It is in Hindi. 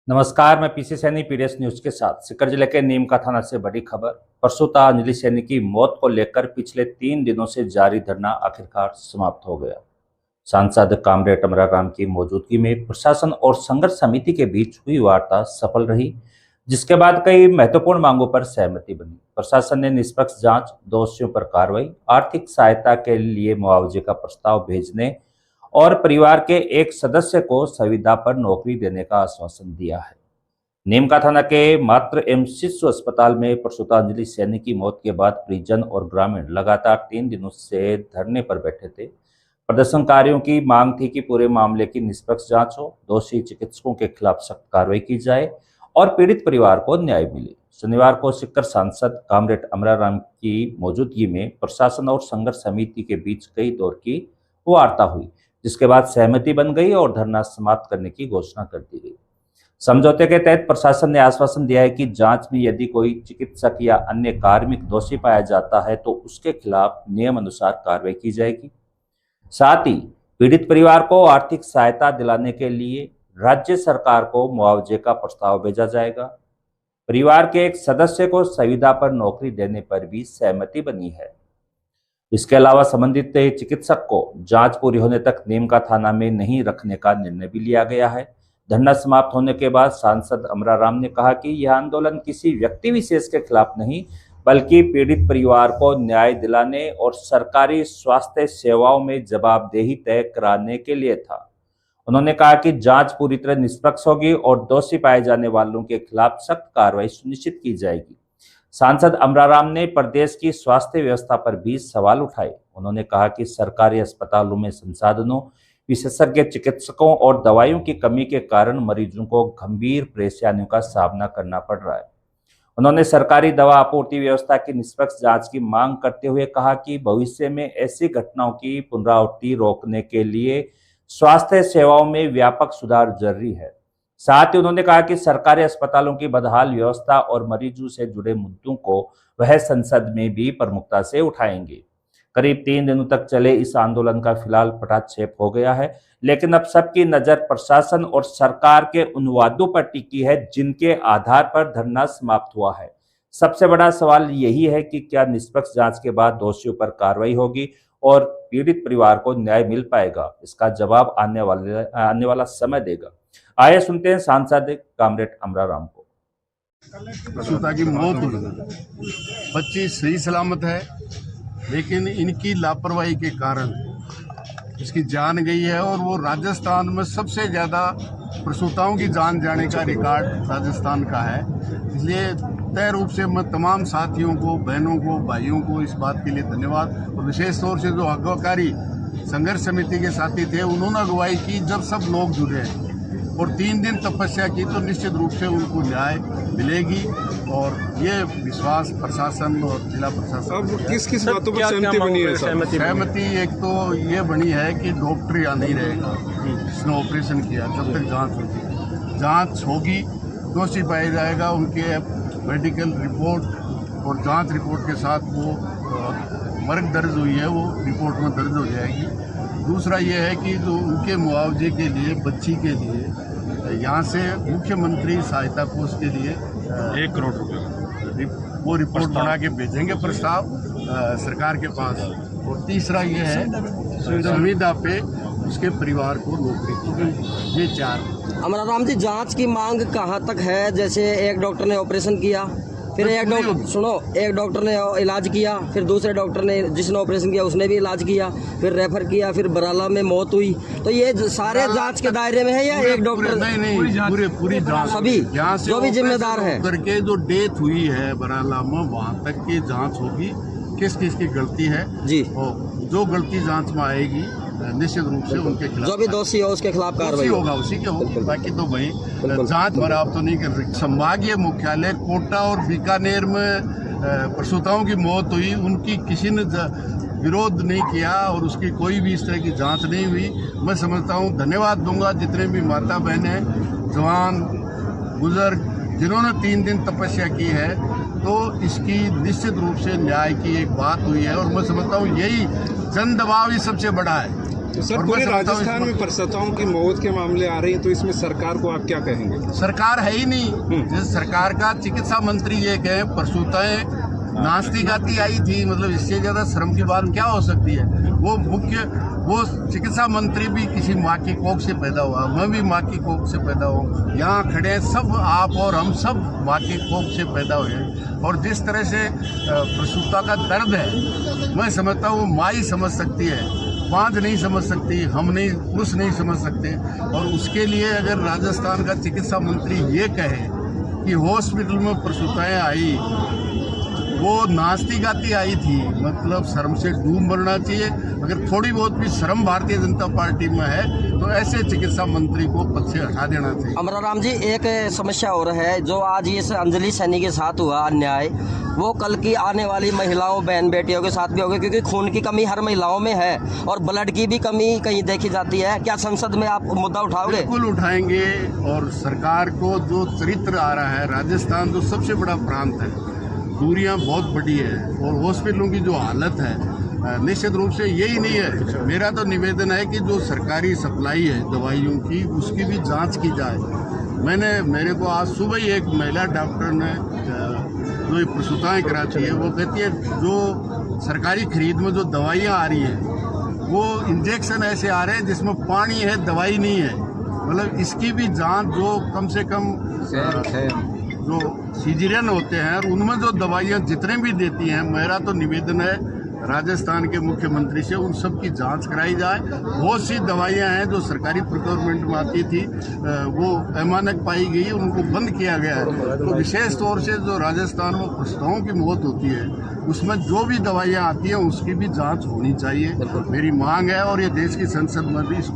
नमस्कार, मैं पीसी सैनी पीडीएस न्यूज के साथ। सीकर जिले के नीमका थाना से बड़ी खबर। परसोत्ता अंजलि सैनी की मौत को लेकर पिछले 3 दिनों से जारी धरना आखिरकार समाप्त हो गया। सांसद कामरेड अमराराम की मौजूदगी में प्रशासन और संघर्ष समिति के बीच हुई वार्ता सफल रही, जिसके बाद कई महत्वपूर्ण मांगों पर सहमति बनी। प्रशासन ने निष्पक्ष जांच, दोषियों पर कार्रवाई, आर्थिक सहायता के लिए मुआवजे का प्रस्ताव भेजने और परिवार के एक सदस्य को संविदा पर नौकरी देने का आश्वासन दिया है। नीमका थाना के मातृ एवं शिशु अस्पताल में परसोत्ता अंजलि सैनी की मौत के बाद परिजन और ग्रामीण लगातार 3 दिनों से धरने पर बैठे थे। प्रदर्शनकारियों की मांग थी कि पूरे मामले की निष्पक्ष जांच हो, दोषी चिकित्सकों के खिलाफ सख्त कार्रवाई की जाए और पीड़ित परिवार को न्याय मिले। शनिवार को सीकर सांसद कामरेड अमराराम की मौजूदगी में प्रशासन और संघर्ष समिति के बीच कई दौर की वार्ता हुई, जिसके बाद सहमति बन गई और धरना समाप्त करने की घोषणा कर दी गई। समझौते के तहत प्रशासन ने आश्वासन दिया है कि जांच में यदि कोई चिकित्सक या अन्य कार्मिक दोषी पाया जाता है तो उसके खिलाफ नियम अनुसार कार्रवाई की जाएगी। साथ ही पीड़ित परिवार को आर्थिक सहायता दिलाने के लिए राज्य सरकार को मुआवजे का प्रस्ताव भेजा जाएगा। परिवार के एक सदस्य को संविदा पर नौकरी देने पर भी सहमति बनी है। इसके अलावा संबंधित चिकित्सक को जांच पूरी होने तक नीमका थाना में नहीं रखने का निर्णय भी लिया गया है। धरना समाप्त होने के बाद सांसद अमराराम ने कहा कि यह आंदोलन किसी व्यक्ति विशेष के खिलाफ नहीं, बल्कि पीड़ित परिवार को न्याय दिलाने और सरकारी स्वास्थ्य सेवाओं में जवाबदेही तय कराने के लिए था। उन्होंने कहा कि जांच पूरी तरह निष्पक्ष होगी और दोषी पाए जाने वालों के खिलाफ सख्त कार्रवाई सुनिश्चित की जाएगी। सांसद अमराराम ने प्रदेश की स्वास्थ्य व्यवस्था पर भी सवाल उठाए। उन्होंने कहा कि सरकारी अस्पतालों में संसाधनों, विशेषज्ञ चिकित्सकों और दवाइयों की कमी के कारण मरीजों को गंभीर परेशानियों का सामना करना पड़ रहा है। उन्होंने सरकारी दवा आपूर्ति व्यवस्था की निष्पक्ष जांच की मांग करते हुए कहा कि भविष्य में ऐसी घटनाओं की पुनरावृत्ति रोकने के लिए स्वास्थ्य सेवाओं में व्यापक सुधार जरूरी है। साथ ही उन्होंने कहा कि सरकारी अस्पतालों की बदहाल व्यवस्था और मरीजों से जुड़े मुद्दों को वह संसद में भी प्रमुखता से उठाएंगे। करीब 3 दिनों तक चले इस आंदोलन का फिलहाल पटाक्षेप हो गया है, लेकिन अब सबकी नजर प्रशासन और सरकार के उन वादों पर टिकी है जिनके आधार पर धरना समाप्त हुआ है। सबसे बड़ा सवाल यही है कि क्या निष्पक्ष जांच के बाद दोषियों पर कार्रवाई होगी और पीड़ित परिवार को न्याय मिल पाएगा? इसका जवाब आने वाला समय देगा। आइए सुनते हैं सांसद कामरेड अमराराम को। परसोत्ता की मौत हुई, बच्ची सही सलामत है, लेकिन इनकी लापरवाही के कारण इसकी जान गई है और वो राजस्थान में सबसे ज़्यादा परसोत्ताओं की जान जाने का रिकॉर्ड राजस्थान का है। इसलिए तय रूप से मैं तमाम साथियों को, बहनों को, भाइयों को इस बात के लिए धन्यवाद, और विशेष तौर से जो अगवाकारी संघर्ष समिति के साथी थे उन्होंने अगुवाई की। जब सब लोग जुड़े और 3 दिन तपस्या की तो निश्चित रूप से उनको न्याय मिलेगी, और ये विश्वास प्रशासन और जिला प्रशासन। अब किस किस बातों पर सहमति बनी है? सहमति एक तो ये बनी है कि डॉक्टर यहाँ नहीं रहेगा जिसने ऑपरेशन किया जब तक जांच होगी, दोषी पाया जाएगा, उनके मेडिकल रिपोर्ट और जांच रिपोर्ट के साथ वो मर्ग दर्ज हुई है वो रिपोर्ट में दर्ज हो जाएगी। दूसरा ये है कि जो उनके मुआवजे के लिए, बच्ची के लिए यहाँ से मुख्यमंत्री सहायता कोष के लिए 1 करोड़ रुपये वो रिपोर्ट बना के भेजेंगे प्रस्ताव सरकार के पास। और तीसरा ये है संविदा पे उसके परिवार को नौकरी। ये 4। अमराराम जी, जांच की मांग कहाँ तक है? जैसे एक डॉक्टर ने ऑपरेशन किया, फिर एक डॉक्टर ने इलाज किया, फिर दूसरे डॉक्टर ने जिसने ऑपरेशन किया उसने भी इलाज किया, फिर रेफर किया, फिर बराला में मौत हुई। तो ये सारे जांच के दायरे में है या एक डॉक्टर? नहीं, पूरी जांच सभी जो भी जिम्मेदार है करके जो डेथ हुई है बराला में, वहाँ तक की जांच होगी, किस किस की गलती है जी, और जो गलती जांच में आएगी निश्चित रूप से उनके खिलाफ, जो भी दोषी हो उसके खिलाफ कार्रवाई होगा, उसी के होगी। बाकी तो भाई जांच बराबर तो नहीं कर रही। संभागीय मुख्यालय कोटा और बीकानेर में परसोत्ताओं की मौत हुई, उनकी किसी ने विरोध नहीं किया और उसकी कोई भी इस तरह की जांच नहीं हुई। मैं समझता हूँ, धन्यवाद दूंगा जितने भी माता बहनें, जवान, बुजुर्ग जिन्होंने 3 दिन तपस्या की है, तो इसकी निश्चित रूप से न्याय की एक बात हुई है। और मैं समझता हूँ यही जन दबाव ही सबसे बड़ा है। सर, और मैं पूरे समझता हूं राजस्थान में प्रसूताओं की मौत के मामले आ रहे हैं, तो इसमें सरकार को आप क्या कहेंगे? सरकार है ही नहीं। जिस सरकार का चिकित्सा मंत्री ये कहे प्रसूताएं नास्ती गाती आई थी, मतलब इससे ज्यादा शर्म की बात क्या हो सकती है। वो चिकित्सा मंत्री भी किसी माँ की कोख से पैदा हुआ, मैं भी माँ की कोख से पैदा हूँ, यहाँ खड़े हैं सब, आप और हम सब माँ की कोख से पैदा हुए हैं। और जिस तरह से प्रसूता का दर्द है, मैं समझता हूँ माँ ही समझ सकती है, बांध नहीं समझ सकती, हम नहीं, पुरुष नहीं समझ सकते। और उसके लिए अगर राजस्थान का चिकित्सा मंत्री ये कहे कि हॉस्पिटल में प्रसूताएं आई, वो नास्ती गाती आई थी, मतलब शर्म से डूब मरना चाहिए। अगर थोड़ी बहुत भी शर्म भारतीय जनता पार्टी में है तो ऐसे चिकित्सा मंत्री को पद से हटा देना चाहिए। अमराराम जी, एक समस्या और है, जो आज इस अंजलि सैनी के साथ हुआ अन्याय, वो कल की आने वाली महिलाओं बहन बेटियों के साथ भी होगा, क्योंकि खून की कमी हर महिलाओं में है और ब्लड की भी कमी कहीं देखी जाती है। क्या संसद में आप मुद्दा उठाओगे? बिल्कुल उठाएंगे। और सरकार को जो चरित्र आ रहा है, राजस्थान जो सबसे बड़ा प्रांत है, दूरियां बहुत बड़ी है और हॉस्पिटलों की जो हालत है, निश्चित रूप से यही नहीं है। मेरा तो निवेदन है कि जो सरकारी सप्लाई है दवाइयों की, उसकी भी जांच की जाए। मेरे को आज सुबह ही एक महिला डॉक्टर ने जो ये प्रसूताएं कराती है, वो कहती है जो सरकारी खरीद में जो दवाइयाँ आ रही हैं, वो इंजेक्शन ऐसे आ रहे हैं जिसमें पानी है, दवाई नहीं है। मतलब इसकी भी जांच, जो कम से कम जो सीजरियन होते हैं और उनमें जो दवाइयाँ जितने भी देती हैं, मेरा तो निवेदन है राजस्थान के मुख्यमंत्री से उन सब की जांच कराई जाए। बहुत सी दवाइयाँ हैं जो सरकारी प्रोक्योरमेंट में आती थी, वो अमानक पाई गई, उनको बंद किया गया है। तो विशेष तौर से जो राजस्थान में प्रसूताओं की मौत होती है, उसमें जो भी दवाइयाँ आती हैं उसकी भी जांच होनी चाहिए, मेरी मांग है। और ये देश की संसद में भी इसको